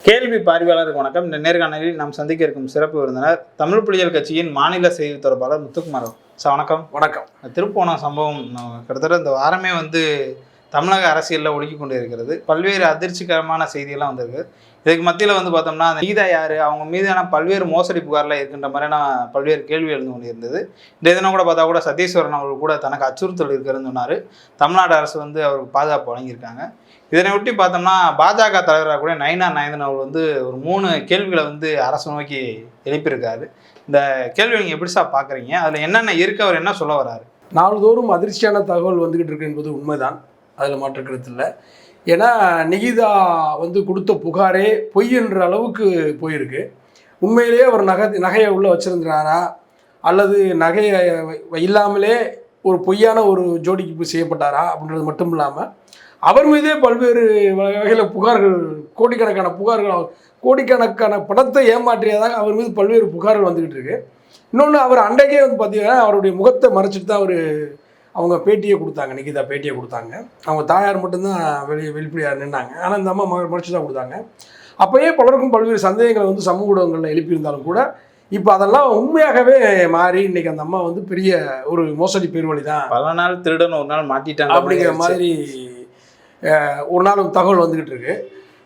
கேள்வி பார்வையாளருக்கு வணக்கம். இந்த நேர்காணலில் நாம் சந்திக்க இருக்கும் சிறப்பு விருந்தினர் தமிழ் புலிகள் கட்சியின் மாநில செய்தி தொடர்பாளர் முத்துக்குமார். சார் வணக்கம். வணக்கம். திருப்போணம் சம்பவம் கிட்டத்தட்ட இந்த வாரமே தமிழக அரசியலில் ஒழுக்கி கொண்டு இருக்கிறது. பல்வேறு அதிர்ச்சிகரமான செய்தியெல்லாம் வந்திருக்கு. இதுக்கு மத்தியில் பார்த்தோம்னா நீதா யார், அவங்க மீதான பல்வேறு மோசடி புகாரில் இருக்கின்ற மாதிரியான பல்வேறு கேள்வி எழுந்து கொண்டு இருந்தது. இந்த தினம் கூட பார்த்தா கூட சதீஸ்வரன் அவர்கள் கூட தனக்கு அச்சுறுத்தல் இருக்கிறதுன்னு சொன்னார். தமிழ்நாடு அரசு அவருக்கு பாதுகாப்பு வழங்கியிருக்காங்க. இதனை ஒட்டி பார்த்தோம்னா பாஜக தலைவராக கூட நயினார் நாகேந்திரன் அவர் ஒரு 3 கேள்விகளை அரசு நோக்கி எழுப்பியிருக்காரு. இந்த கேள்வி நீங்கள் எப்படி சார் பார்க்குறீங்க? அதில் என்னென்ன இருக்கு, அவர் என்ன சொல்ல வர்றாரு? நாள்தோறும் அதிர்ச்சியான தகவல் வந்துக்கிட்டு இருக்கு என்பது உண்மைதான், அதில் மாற்றுக்கிறது இல்லை. ஏன்னா நிகிதா கொடுத்த புகாரே பொய் என்ற அளவுக்கு போயிருக்கு. உண்மையிலேயே அவர் நகையை உள்ளே வச்சுருந்தாரா அல்லது நகையை இல்லாமலே ஒரு பொய்யான ஒரு ஜோடிக்கு செய்யப்பட்டாரா அப்படின்றது மட்டும் இல்லாமல் அவர் மீதே பல்வேறு வகையில் புகார்கள், கோடிக்கணக்கான புகார்கள், கோடிக்கணக்கான பணத்தை ஏமாற்றியதாக அவர் மீது பல்வேறு புகார்கள் வந்துக்கிட்டு இருக்கு. இன்னொன்று, அவர் அன்றைக்கே பார்த்தீங்கன்னா அவருடைய முகத்தை மறைச்சிட்டு தான் அவங்க பேட்டியை கொடுத்தாங்க. நிகிதா பேட்டியை கொடுத்தாங்க. அவங்க தாயார் மட்டும்தான் வெளிப்படையாக நின்னாங்க. ஆனால் இந்த அம்மா மறைச்சு தான் கொடுத்தாங்க. அப்போயே பலருக்கும் பல்வேறு சந்தேகங்களை சமூக ஊடகங்களில் எழுப்பியிருந்தாலும் கூட இப்போ அதெல்லாம் உண்மையாகவே மாறி இன்னைக்கு அந்த அம்மா பெரிய ஒரு மோசடி பேர்வழி தான். பல நாள் திருடன் ஒரு நாள் மாட்டிட்டாங்க அப்படிங்கிற மாதிரி ஒரு நாள் தகவல் வந்துக்கிட்டு இருக்கு.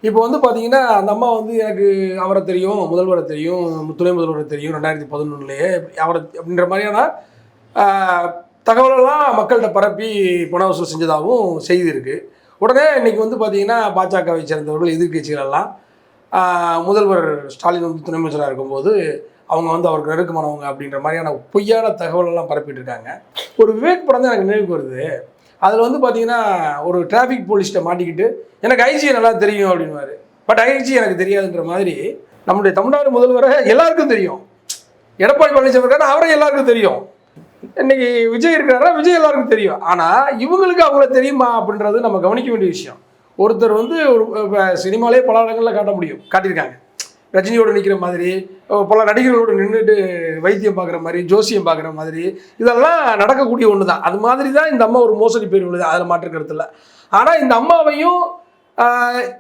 இப்போ பார்த்தீங்கன்னா அந்த அம்மா எனக்கு அவரை தெரியும், முதல்வரை தெரியும், துணை முதல்வரை தெரியும், 2011 அவரை அப்படின்ற மாதிரியான தகவலெல்லாம் மக்கள்கிட்ட பரப்பி பண வசூல் செஞ்சதாகவும் செய்தி இருக்குது. உடனே இன்றைக்கி பார்த்தீங்கன்னா பாஜகவை சேர்ந்தவர்கள், எதிர்கட்சிகளெல்லாம் முதல்வர் ஸ்டாலின் துணை முதல்வராக இருக்கும்போது அவங்க அவருக்கு நெருக்கமானவங்க அப்படின்ற மாதிரியான பொய்யான தகவலெல்லாம் பரப்பிட்டு இருக்காங்க. ஒரு விவேக் படம் தான் எனக்கு நினைவுக்கு வருது. அதில் பார்த்தீங்கன்னா ஒரு டிராஃபிக் போலீஸ்கிட்ட மாட்டிக்கிட்டு எனக்கு ஐஜி நல்லா தெரியும் அப்படின்வாரு. பட் ஐஜி எனக்கு தெரியாதுன்ற மாதிரி நம்முடைய தமிழ்நாடு முதல்வரை எல்லாருக்கும் தெரியும். எடப்பாடி பழனிசாமி இருக்காரு, அவரை எல்லாருக்கும் தெரியும். இன்னைக்கு விஜய் இருக்கிறாரா, விஜய் எல்லாருக்கும் தெரியும். ஆனால் இவங்களுக்கு அவங்கள தெரியுமா அப்படின்றது நம்ம கவனிக்க வேண்டிய விஷயம். ஒருத்தர் ஒரு சினிமாலே பல இடங்களில் காட்ட முடியும், காட்டியிருக்காங்க. ரஜினியோடு நிற்கிற மாதிரி, பல நடிகர்களோடு நின்றுட்டு வைத்தியம் பார்க்குற மாதிரி, ஜோசியம் பார்க்குற மாதிரி, இதெல்லாம் நடக்கக்கூடிய ஒன்று தான். அது மாதிரி தான் இந்த அம்மா ஒரு மோசடி பேர் உள்ளது, அதில் மாற்றுக்கிறது இல்லை. ஆனால் இந்த அம்மாவையும்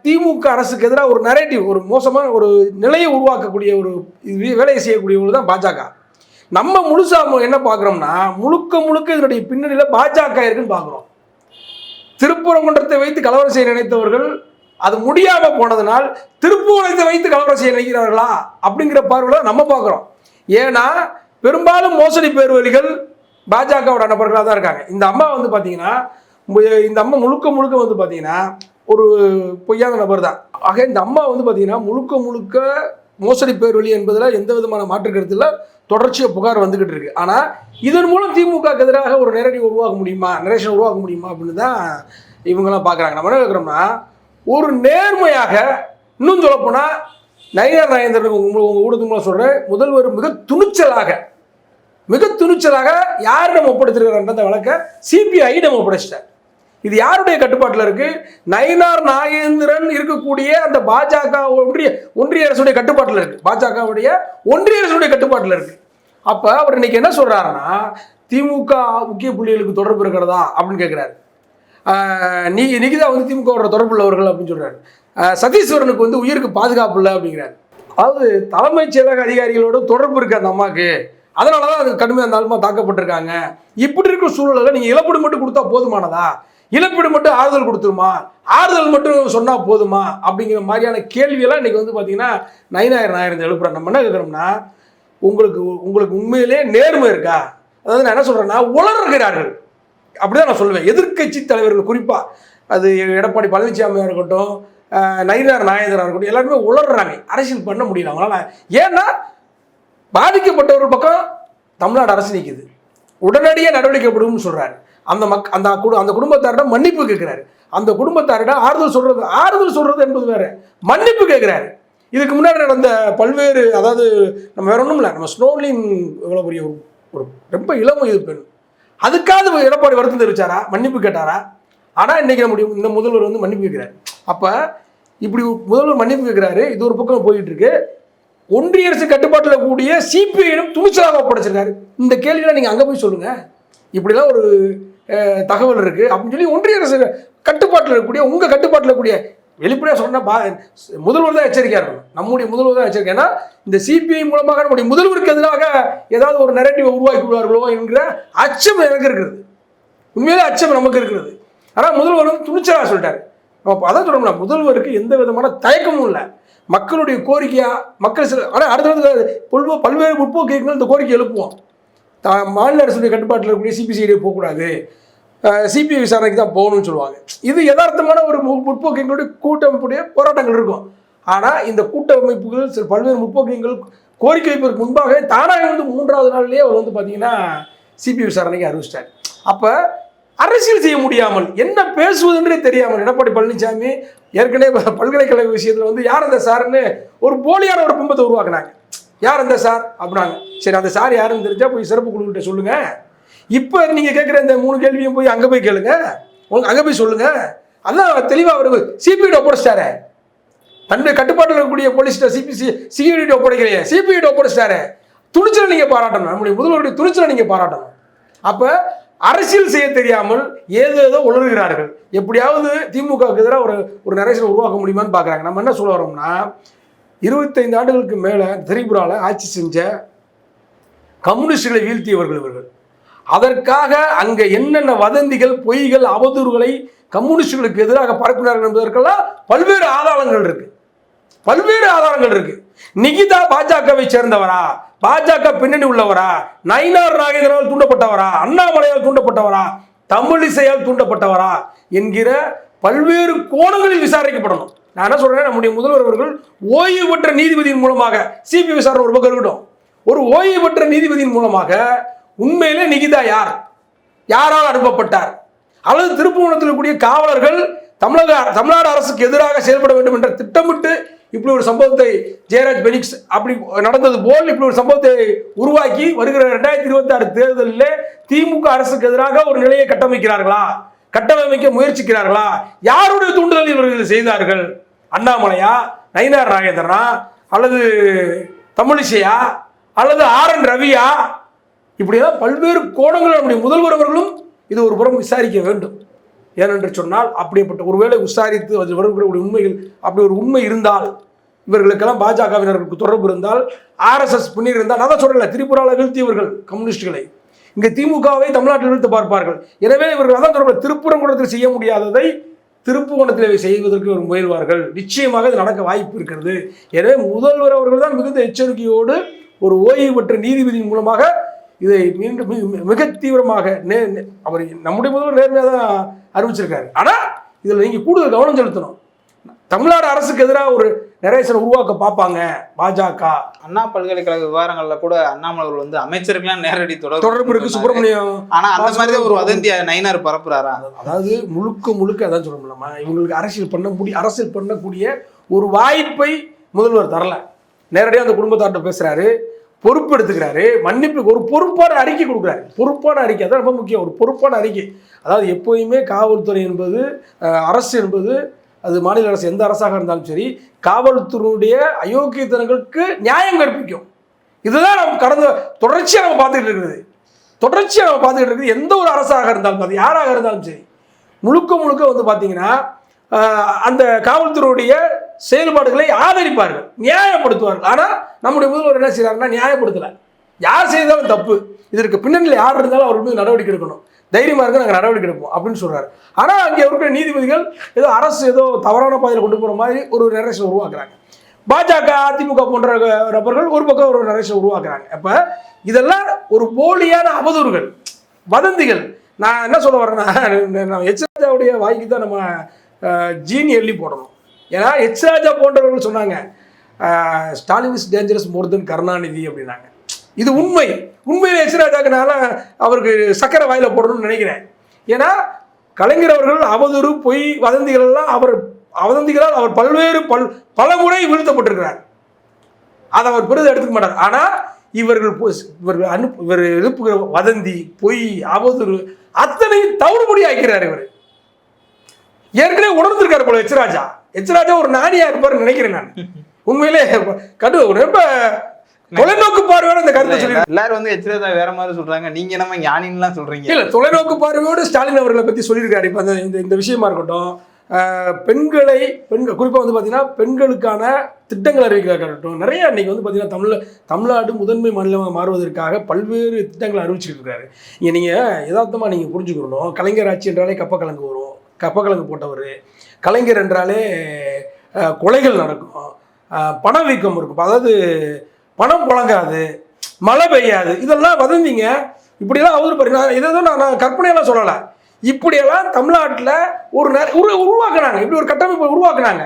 திமுக அரசுக்கு எதிராக ஒரு நரேட்டிவ், ஒரு மோசமான ஒரு நிலையை உருவாக்கக்கூடிய ஒரு வேலையை செய்யக்கூடியவர்கள் தான் பாஜக. நம்ம முழுசாக என்ன பார்க்குறோம்னா, முழுக்க இதனுடைய பின்னணியில் பாஜக இருக்குன்னு பார்க்குறோம். திருப்பரங்குன்றத்தை வைத்து கலவரம் செய்ய நினைத்தவர்கள் அது முடியாமல் போனதுனால் திருப்பூரத்தை வைத்து கலவரம் செய்ய நினைக்கிறார்களா அப்படிங்கிற பார்வையில் நம்ம பார்க்குறோம். ஏன்னா பெரும்பாலும் மோசடி பேர்வழிகள் பாஜகவோட நபர்களாக தான் இருக்காங்க. இந்த அம்மா பார்த்தீங்கன்னா, இந்த அம்மா முழுக்க பார்த்தீங்கன்னா ஒரு பொய்யான நபர் தான். ஆக இந்த அம்மா பார்த்தீங்கன்னா முழுக்க மோசடி பேர்வழி என்பதில் எந்த விதமான மாற்று கருத்தில் தொடர்ச்சியாக புகார் வந்துக்கிட்டு இருக்கு. ஆனால் இதன் மூலம் திமுகக்கு எதிராக ஒரு நரேஷன் உருவாக்க முடியுமா அப்படின்னு தான் இவங்கெல்லாம் பார்க்குறாங்க. நம்ம என்ன கேட்குறோம்னா, ஒரு நேர்மையாக, இன்னும் சொல்லப்போனால் நயினார் நாகேந்திரனுக்கு உங்கள் ஊடகத்து மூலம் சொல்கிறேன், முதல்வர் மிக துணிச்சலாக யாரிடம் ஒப்படைத்திருக்கிறார் வழக்கை சிபிஐயிடம் ஒப்படைச்சிட்டார். இது யாருடைய கட்டுப்பாட்டில் இருக்குது? நயினார் நாகேந்திரன் இருக்கக்கூடிய அந்த பாஜக ஒன்றிய அரசுடைய கட்டுப்பாட்டில் இருக்குது. பாஜகவுடைய ஒன்றிய அரசுடைய கட்டுப்பாட்டில் இருக்குது. அப்போ அவர் இன்னைக்கு என்ன சொல்கிறாருன்னா, திமுக முக்கிய புள்ளிகளுக்கு தொடர்பு இருக்கிறதா அப்படின்னு கேட்குறாரு. நிகிதா திமுகவோட தொடர்பு உள்ளவர்கள் அப்படின்னு சொல்கிறாரு. சதீஸ்வரனுக்கு உயிருக்கு பாதுகாப்பு இல்லை அப்படிங்கிறார். அதாவது தலைமைச் செயலக அதிகாரிகளோட தொடர்பு இருக்குது அந்த அம்மாவுக்கு, அதனால தான் அது கடுமையாக அந்த ஆளுமா தாக்கப்பட்டிருக்காங்க. இப்படி இருக்கிற சூழலில் நீங்கள் இழப்பீடு மட்டும் கொடுத்தா போதுமானதா? இழப்பீடு மட்டும் ஆறுதல் கொடுத்துருமா? ஆறுதல் மட்டும் சொன்னால் போதுமா? அப்படிங்கிற மாதிரியான கேள்வியெல்லாம் இன்றைக்கி பார்த்தீங்கன்னா நயினார் நாகேந்திரன் எழுப்புறாரு. நம்ம என்ன கேட்குறோம்னா, உங்களுக்கு உண்மையிலே நேர்மை இருக்கா? அதாவது நான் என்ன சொல்கிறேன்னா, உளறுகிறார்கள் அப்படிதான் நான் சொல்லுவேன். எதிர்கட்சி தலைவர்கள் குறிப்பாக, அது எடப்பாடி பழனிசாமியாக இருக்கட்டும், நயினார் நாகேந்திரனாக இருக்கட்டும், எல்லாருமே உளறுறாங்க. அரசியல் பண்ண முடியல அவங்களால. ஏன்னா பாதிக்கப்பட்டவர்கள் பக்கம் தமிழ்நாடு அரசு நிற்குது. உடனடியாக நடவடிக்கை எடுக்கணும்னு சொல்கிறாரு. அந்த குடும்பத்தாரிடம் மன்னிப்பு கேட்குறாரு. அந்த குடும்பத்தாரிடம் ஆறுதல் சொல்கிறது என்பது வேறு, மன்னிப்பு கேட்குறாரு. இதுக்கு முன்னாடி நடந்த பல்வேறு, அதாவது நம்ம வேற ஒன்றும் இல்லை, நம்ம ஸ்னோலின் இவ்வளோ பெரிய ஒரு ரொம்ப இளம் வயது பெண், அதுக்காவது எடப்பாடி வருத்தம் தெரிவிச்சாரா? மன்னிப்பு கேட்டாரா? ஆனால் இன்றைக்கி இந்த முதல்வர் மன்னிப்பு கேட்குறாரு. அப்போ இப்படி முதல்வர் மன்னிப்பு கேட்குறாரு. இது ஒரு பக்கம் போயிட்டு இருக்கு. ஒன்றிய அரசு கட்டுப்பாட்டில் கூடிய சிபிஐயிடம் துணிச்சலாக ஒப்படைச்சிருக்காரு. இந்த கேள்வியெல்லாம் நீங்கள் அங்கே போய் சொல்லுங்கள், இப்படிலாம் ஒரு தகவல் இருக்குது அப்படின்னு சொல்லி ஒன்றிய அரசு கட்டுப்பாட்டில் இருக்கக்கூடிய, உங்கள் கட்டுப்பாட்டில் இருக்கக்கூடிய வெளிப்படையாக சொன்னால் முதல்வர் தான் எச்சரிக்கையாக இருக்கணும். நம்முடைய முதல்வர் தான் எச்சரிக்கை. ஏன்னா இந்த சிபிஐ மூலமாக நம்முடைய முதல்வருக்கு எதிராக ஏதாவது ஒரு நரேட்டிவை உருவாக்கி விடுவார்களோ என்கிற அச்சம் எனக்கு இருக்கிறது. உண்மையிலே அச்சம் நமக்கு இருக்கிறது. ஆனால் முதல்வர் வந்து துணிச்சலாக சொல்லிட்டாரு. நம்ம அதான் சொல்லணும்னா முதல்வருக்கு எந்த விதமான தயக்கமும் இல்லை. மக்களுடைய கோரிக்கையாக மக்கள் சில ஆனால் அடுத்தடுத்து பல்வேறு முற்போக்கு இயக்கங்கள் இந்த கோரிக்கை எழுப்புவோம். மாநில அரசுடைய கட்டுப்பாட்டில் இருக்கக்கூடிய சிபிசிஐடி போகக்கூடாது, சிபிஐ விசாரணைக்கு தான் போகணும்னு சொல்லுவாங்க. இது யதார்த்தமான ஒரு முற்போக்கு எங்களுடைய கூட்டமைப்புடைய போராட்டங்கள் இருக்கும். ஆனால் இந்த கூட்டமைப்புகள் சில பல்வேறு முற்போக்கு கோரிக்கை வைப்பதற்கு முன்பாக தானாக வந்து 3வது நாள்லேயே அவர் வந்து பார்த்தீங்கன்னா சிபிஐ விசாரணைக்கு அறிவிச்சிட்டார். அப்போ அரசியல் செய்ய முடியாமல் என்ன பேசுவதுன்றே தெரியாமல் எடப்பாடி பழனிசாமி ஏற்கனவே பல்கலைக்கழக விஷயத்தில் வந்து யார் அந்த சார்னு ஒரு போலியான ஒரு பிம்பத்தை உருவாக்குனாங்க. யார் அந்த சார் அப்படின்னாங்க. சரி, அந்த சார் யாருன்னு தெரிஞ்சால் போய் சிறப்பு குழுக்கிட்ட சொல்லுங்கள். இப்போ நீங்கள் கேட்குற இந்த 3 கேள்வியும் போய் அங்கே போய் கேளுங்க, அங்கே போய் சொல்லுங்கள். அதான் தெளிவாக அவர் சிபிஐடி ஒப்படைச்சிட்டாரு. தன்னுடைய கட்டுப்பாட்டில் இருக்கக்கூடிய போலீஸ்கிட்ட சிஐடி ஒப்படைக்கலையே, சிபிஐடி ஒப்படைச்சிட்டாரு. துணிச்சலை நீங்கள் பாராட்டணும். நம்முடைய முதல்வருடைய துணிச்சலை நீங்கள் பாராட்டணும். அப்போ அரசியல் செய்ய தெரியாமல் ஏதோ உளறுகிறார்கள். எப்படியாவது திமுகவுக்கு எதிராக ஒரு நரேஷனை உருவாக்க முடியுமான்னு பார்க்குறாங்க. நம்ம என்ன சொல்ல வரோம்னா 25 ஆண்டுகளுக்கு மேலே திரிபுராவில் ஆட்சி செஞ்ச கம்யூனிஸ்டுகளை வீழ்த்தியவர்கள் இவர்கள். அதற்காக அங்கே என்னென்ன வதந்திகள், பொய்கள், அவதூறுகளை கம்யூனிஸ்டுகளுக்கு எதிராக பரப்பினார்கள் என்பதற்கெல்லாம் பல்வேறு ஆதாரங்கள் இருக்கு. நிகிதா பாஜகவை சேர்ந்தவரா, பாஜக பின்னணி உள்ளவரா, நயினார் நாகேந்திரனால் தூண்டப்பட்டவரா, அண்ணாமலையால் தூண்டப்பட்டவரா, தமிழிசையால் தூண்டப்பட்டவரா என்கிற பல்வேறு கோணங்களில் விசாரிக்கப்படணும். நான் என்ன சொல்றேன், நம்முடைய முதல்வர் அவர்கள் ஓய்வு பெற்ற நீதிபதியின் மூலமாக சிபிஐ விசாரணை ஒரு பக்கம் இருக்கட்டும், ஒரு ஓய்வு பெற்ற நீதிபதியின் மூலமாக உண்மையிலே நிகிதா யாரால் அனுப்பப்பட்டார், அல்லது திருப்புவனத்தில் கூடிய காவலர்கள் தமிழ்நாடு அரசுக்கு எதிராக செயல்பட வேண்டும் என்ற திட்டமிட்டு இப்படி ஒரு சம்பவத்தை ஜெயராஜ் பெனிக்ஸ் அப்படி நடந்தது போல் இப்படி ஒரு சம்பவத்தை உருவாக்கி வருகிற 2026 தேர்தலில் திமுக அரசுக்கு எதிராக ஒரு நிலையை கட்டமைக்க முயற்சிக்கிறார்களா? யாருடைய தூண்டுதல் இவர்கள் செய்தார்கள்? அண்ணாமலையா, நயினார் நாகேந்திரனா, அல்லது தமிழிசையா, அல்லது RN ரவியா? இப்படிதான் பல்வேறு கோணங்கள் நம்முடைய முதல்வர் அவர்களும் இது ஒரு புறம் விசாரிக்க வேண்டும். ஏனென்று சொன்னால் அப்படிப்பட்ட ஒருவேளை விசாரித்து அதில் வருகிற உண்மைகள் அப்படி ஒரு உண்மை இருந்தால், இவர்களுக்கெல்லாம் பாஜகவினருக்கு தொடர்பு இருந்தால், RSS பின்னணி இருந்தால், நான் தான் சொல்லலை, திரிபுராவில் வீழ்த்தியவர்கள் கம்யூனிஸ்டுகளை இங்கே திமுகவை தமிழ்நாட்டில் வீழ்த்து பார்ப்பார்கள். எனவே இவர்கள் அதான் தொடர்பு திருப்பரங்குன்றத்தில் செய்ய முடியாததை திருப்புவனத்தில் செய்வதற்கு ஒரு முயல்வார்கள். நிச்சயமாக இது நடக்க வாய்ப்பு இருக்கிறது. எனவே முதல்வர் அவர்கள் தான் மிகுந்த எச்சரிக்கையோடு ஒரு ஓய்வு பெற்ற நீதிபதியின் மூலமாக இதை மீண்டும் மிக தீவிரமாக அவர் நம்முடைய முதல்வர் நேர்மையாக தான் அறிவிச்சிருக்காரு. ஆனால் இதில் நீங்கள் கூடுதல் கவனம் செலுத்தணும். தமிழ்நாடு அரசுக்கு எதிராக ஒரு நரேஷனை உருவாக்க பார்ப்பாங்க பாஜக. அண்ணா பல்கலைக்கழக விவகாரங்களில் கூட அண்ணாமலை வந்து அமைச்சருக்கெல்லாம் நேரடி தொடர்பு இருக்கு. சுப்பிரமணியம் ஆனால் அந்த மாதிரி ஒரு வதந்தி நயினார் பரப்புறாரா? அதாவது முழுக்க அதான் சொல்ல முடியலாமா, இவங்களுக்கு அரசியல் பண்ணக்கூடிய ஒரு வாய்ப்பை முதல்வர் தரல. நேரடியாக அந்த குடும்பத்தார்ட்ட பேசுறாரு, பொறுப்பு எடுத்துக்கிறாரு, மன்னிப்பு, ஒரு பொறுப்பான அறிக்கை கொடுக்குறாரு. பொறுப்பான அறிக்கை அதான் ரொம்ப முக்கியம். ஒரு பொறுப்பான அறிக்கை. அதாவது எப்போயுமே காவல்துறை என்பது, அரசு என்பது, அது மாநில அரசு எந்த அரசாக இருந்தாலும் சரி, காவல்துறையுடைய அயோக்கியத்தனங்களுக்கு நியாயம் கற்பிக்கும். இதுதான் நம்ம தொடர்ச்சியாக நம்ம பார்த்துக்கிட்டு இருக்கிறது. எந்த ஒரு அரசாக இருந்தாலும், அது யாராக இருந்தாலும் சரி, முழுக்க வந்து பார்த்தீங்கன்னா அந்த காவல்துறையுடைய செயல்பாடுகளை ஆதரிப்பார்கள், நியாயப்படுத்துவார்கள். ஆனால் நம்முடைய முதல்வர் என்ன செய்யறாருன்னா நியாயப்படுத்தலை. யார் செய்தாலும் தப்பு, இதற்கு பின்னணியில் யார் இருந்தாலும் அவர் மீது நடவடிக்கை எடுக்கணும், தைரியமாக இருக்க நாங்கள் நடவடிக்கை எடுப்போம் அப்படின்னு சொல்றாரு. ஆனால் அங்கே இருக்கிற நீதிபதிகள் அரசு ஏதோ தவறான பாதையில் கொண்டு போகிற மாதிரி ஒரு நரேஷனை உருவாக்குறாங்க. பாஜக, அதிமுக போன்ற நபர்கள் ஒரு பக்கம் ஒரு நரேஷனை உருவாக்குறாங்க. அப்போ இதெல்லாம் ஒரு போலியான அவதூறுகள், வதந்திகள். நான் என்ன சொல்ல வரேன்னா, எச் ராஜாவுடைய வாய்க்கு தான் நம்ம ஜீனி எள்ளி போடணும். ஏன்னா எச் ராஜா போன்றவர்கள் சொன்னாங்க ஸ்டாலின் இஸ் டேஞ்சரஸ் மோர் தென் கருணாநிதி அப்படின்னாங்க. இது உண்மையிலே எச் ராஜாக்குனால அவருக்கு சக்கரை வாயில போடணும்னு நினைக்கிறேன். ஏன்னா கலைஞர் அவர்கள் அவதூறு, பொய், வதந்திகளால் அவர் பல முறை வீழ்த்தப்பட்டிருக்கிறார். அதை அவர் பெரிதும் எடுத்துக்க மாட்டார். ஆனால் இவர் எழுப்புகிற வதந்தி, பொய், அவதூறு அத்தனையும் தவிடுபடி ஆக்கிறார். இவர் ஏற்கனவே உணர்ந்திருக்காரு போல எச் ராஜா ஒரு நாடியா இருப்பார் நினைக்கிறேன் நான். உண்மையிலே ரொம்ப தொலைநோக்கு பார்வையோட இந்த கருத்தை சொல்லி எல்லாரும் வந்து எச் ராஜா வேற மாதிரி சொல்றாங்க, நீங்க நம்ம ஞானின்லாம் சொல்றீங்க. இல்ல, தொலைநோக்கு பார்வையோடு ஸ்டாலின் அவர்களை பத்தி சொல்லியிருக்காரு. இப்ப இந்த விஷயமா இருக்கட்டும், பெண்கள் குறிப்பாக வந்து பார்த்தீங்கன்னா பெண்களுக்கான திட்டங்கள் அறிவிக்கட்டும், நிறைய இன்னைக்கு வந்து பார்த்தீங்கன்னா தமிழ்நாடு முதன்மை மாநிலமாக மாறுவதற்காக பல்வேறு திட்டங்களை அறிவிச்சுட்டு இருக்காரு. இங்கே நீங்கள் யதார்த்தமாக நீங்கள் புரிஞ்சுக்கணும், கலைஞர் ஆட்சி என்றாலே கப்பக்கிழங்கு வரும், கப்பக்கிழங்கு போட்டவர். கலைஞர் என்றாலே கொலைகள் நடக்கும், பணவீக்கம் இருக்கும், அதாவது பணம் புழங்காது, மழை பெய்யாது, இதெல்லாம் வதந்திங்க. இப்படியெல்லாம் அவதூறு பண்ணி இதை நான் கற்பனையெல்லாம் சொல்லலை. இப்படியெல்லாம் தமிழ்நாட்டில் உருவாக்குனாங்க, இப்படி ஒரு கட்டமைப்பை உருவாக்குனாங்க.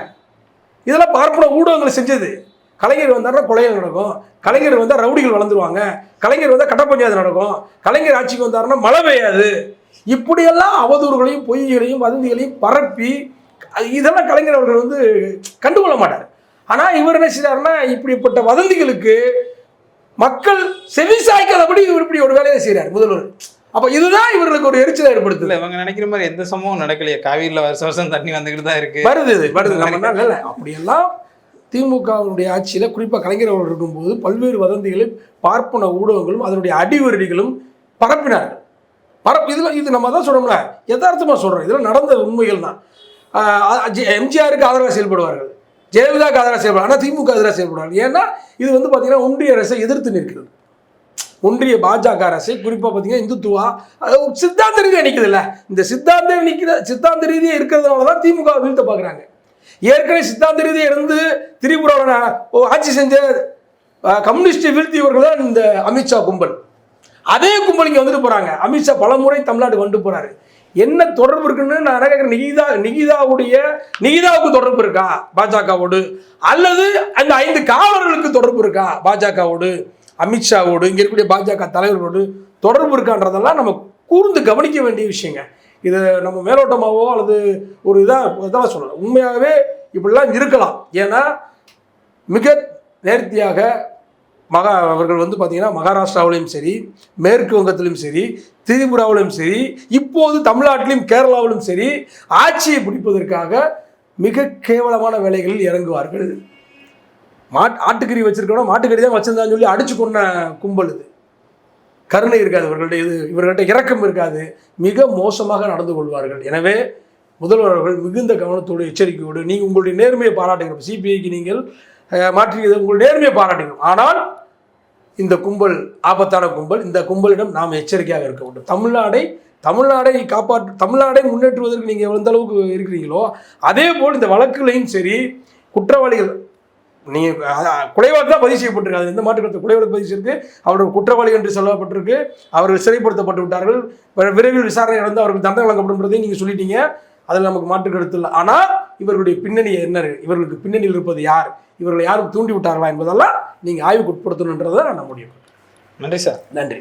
இதெல்லாம் பார்ப்பன ஊடகங்களை செஞ்சது. கலைஞர் வந்தாருன்னா கொலைகள் நடக்கும், கலைஞர் வந்தால் ரவுடிகள் வளர்ந்துருவாங்க, கலைஞர் வந்தால் கட்ட பஞ்சாயத்து நடக்கும், கலைஞர் ஆட்சிக்கு வந்தாருன்னா மழை பெய்யாது. இப்படியெல்லாம் அவதூறுகளையும் பொய்களையும் வதந்திகளையும் பரப்பி இதெல்லாம் கலைஞர் அவர்கள் வந்து கண்டுகொள்ள மாட்டார். ஆனால் இவர் என்ன செய்கிறாருன்னா இப்படிப்பட்ட வதந்திகளுக்கு மக்கள் செவிசாய்க்காதபடி இவர் இப்படி ஒரு வேலையை செய்கிறார் முதல்வர். அப்போ இதுதான் இவர்களுக்கு ஒரு எரிச்சலை ஏற்படுத்துது. இவங்க நினைக்கிற மாதிரி எந்த சம்பவம் நடக்கலையே, காவிரியில் வருஷம் தண்ணி வந்துக்கிட்டு தான் இருக்கு, வருது நம்ம இல்லை. அப்படியெல்லாம் திமுகவுடைய ஆட்சியில் குறிப்பாக கலைஞர் அவர்கள் இருக்கும்போது பல்வேறு வதந்திகளை பார்ப்பன ஊடகங்களும் அதனுடைய அடிவருடிகளும் பரப்பினார்கள். இது நம்ம தான் சொல்கிறோம்ல, யதார்த்தமாக சொல்கிறோம், இதெல்லாம் நடந்த உண்மைகள் தான். எம்ஜிஆருக்கு ஆதரவாக செயல்படுவார்கள், ஜெயலலிதாவுக்கு ஆதரவாக செயல்படுவார், ஆனால் திமுக எதிராக செயல்படுவார்கள். ஏன்னா இது வந்து பார்த்தீங்கன்னா ஒன்றிய அரசை எதிர்த்து நிற்கிறது. ஒன்றிய பாஜக அரசை குறிப்பாக பார்த்தீங்கன்னா இந்துத்துவா சித்தாந்த ரீதியாக நிற்குது இல்லை, இந்த சித்தாந்த ரீதியாக இருக்கிறதுனால தான் திமுக வீழ்த்த பார்க்குறாங்க. ஏற்கனவே சித்தாந்த ரீதியாக இருந்து திரிபுராவில் ஆட்சி செஞ்ச கம்யூனிஸ்டை வீழ்த்தியவர்கள் தான் இந்த அமித்ஷா கும்பல். அதே கும்பல் இங்கே வந்துட்டு போகிறாங்க. அமித்ஷா பல முறை தமிழ்நாடு வந்துட்டு போகிறாரு. என்ன தொடர்பு இருக்குன்னு நான் கேட்குறேன். நிகிதாவுக்கு தொடர்பு இருக்கா பாஜகவோடு, அல்லது அந்த 5 காவலர்களுக்கு தொடர்பு இருக்கா பாஜகவோடு, அமித்ஷாவோடு, இங்கே இருக்கக்கூடிய பாஜக தலைவர்களோடு தொடர்பு இருக்கான்றதெல்லாம் நம்ம கூர்ந்து கவனிக்க வேண்டிய விஷயங்க. இதை நம்ம மேலோட்டமாவோ அல்லது ஒரு இதெல்லாம் சொல்லலாம். உண்மையாகவே இப்படிலாம் இருக்கலாம். ஏன்னா மிக நேர்த்தியாக அவர்கள் வந்து பார்த்தீங்கன்னா மகாராஷ்டிராவிலையும் சரி, மேற்கு வங்கத்திலும் சரி, திரிபுராவிலும் சரி, இப்போது தமிழ்நாட்டிலும் கேரளாவிலும் சரி ஆட்சியை பிடிப்பதற்காக மிக கேவலமான வேலைகளில் இறங்குவார்கள். ஆட்டுக்கறி வச்சிருக்கணும், மாட்டுக்கறி தான் வச்சிருந்தான்னு சொல்லி அடிச்சு கொண்ட கும்பல் இது. கருணை இருக்காது இவர்கள்ட்ட இரக்கம் இருக்காது, மிக மோசமாக நடந்து கொள்வார்கள். எனவே முதல்வர்கள் மிகுந்த கவனத்தோடு எச்சரிக்கையோடு நீங்கள் உங்களுடைய நேர்மையை பாராட்டுகிறோம். சிபிஐக்கு நீங்கள் மாற்றியது உங்களுடைய நேர்மையை பாராட்டுகிறோம். ஆனால் இந்த கும்பல் ஆபத்தான கும்பல். இந்த கும்பலிடம் நாம் எச்சரிக்கையாக இருக்க வேண்டும். தமிழ்நாடை முன்னேற்றுவதற்கு நீங்கள் எந்த அளவுக்கு இருக்கிறீங்களோ அதே போல் இந்த வழக்குகளையும் சரி, குற்றவாளிகள் நீங்கள் கொலைவாளி தான் பதிவு செய்யப்பட்டிருக்காது, எந்த மாற்றுக்கருத்து கொலைவாளி பதிவு செய்யிருக்கு, அவர்கள் குற்றவாளி என்று சொல்லப்பட்டிருக்கு, அவர்கள் சிறைப்படுத்தப்பட்டு விட்டார்கள், விரைவில் விசாரணை நடந்து அவர்கள் தண்டனை வழங்கப்படும்ன்றதையும் நீங்கள் சொல்லிட்டீங்க, அதில் நமக்கு மாற்றுக்கருத்து இல்லை. ஆனால் இவர்களுடைய பின்னணி என்ன, இவர்களுக்கு பின்னணியில் இருப்பது யார், இவர்களை யாரும் தூண்டி விட்டார்களா என்பதெல்லாம் நீங்கள் ஆய்வுக்கு உட்படுத்தணுன்றதை நான் முடியும். நன்றி சார். நன்றி.